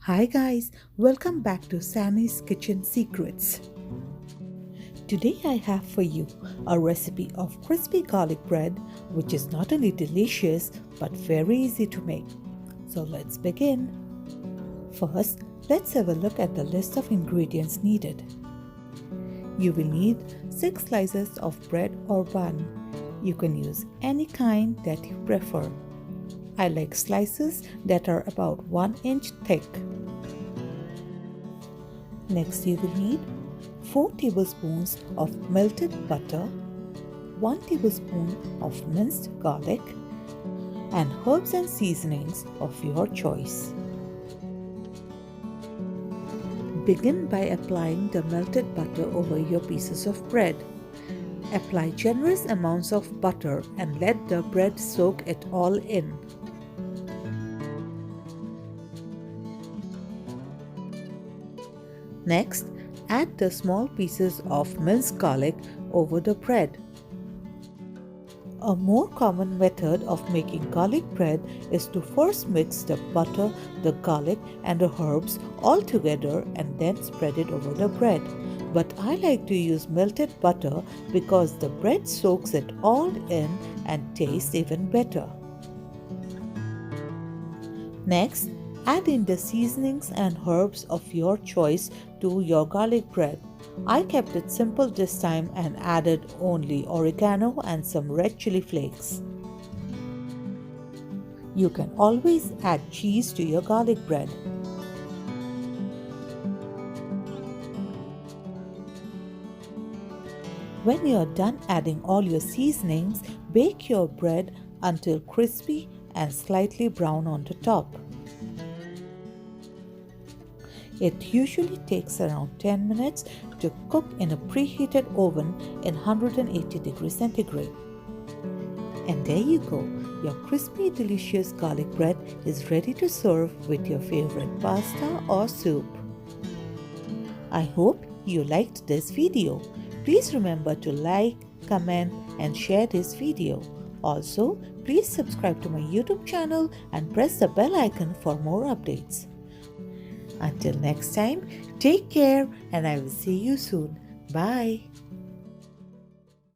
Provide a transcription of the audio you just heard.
Hi guys, welcome back to Sany's Kitchen Secrets. Today I have for you a recipe of crispy garlic bread which is not only delicious but very easy to make. So let's begin. First, let's have a look at the list of ingredients needed. You will need 6 slices of bread or bun. You can use any kind that you prefer. I like slices that are about 1 inch thick. Next, you will need 4 tablespoons of melted butter, 1 tablespoon of minced garlic, and herbs and seasonings of your choice. Begin by applying the melted butter over your pieces of bread. Apply generous amounts of butter and let the bread soak it all in. Next, add the small pieces of minced garlic over the bread. A more common method of making garlic bread is to first mix the butter, the garlic and the herbs all together and then spread it over the bread. But I like to use melted butter because the bread soaks it all in and tastes even better. Next, add in the seasonings and herbs of your choice to your garlic bread. I kept it simple this time and added only oregano and some red chili flakes. You can always add cheese to your garlic bread. When you are done adding all your seasonings, bake your bread until crispy and slightly brown on the top. It usually takes around 10 minutes to cook in a preheated oven in 180 degrees centigrade. And there you go, your crispy delicious garlic bread is ready to serve with your favorite pasta or soup. I hope you liked this video. Please remember to like, comment and share this video. Also, please subscribe to my YouTube channel and press the bell icon for more updates. Until next time, take care and I will see you soon. Bye.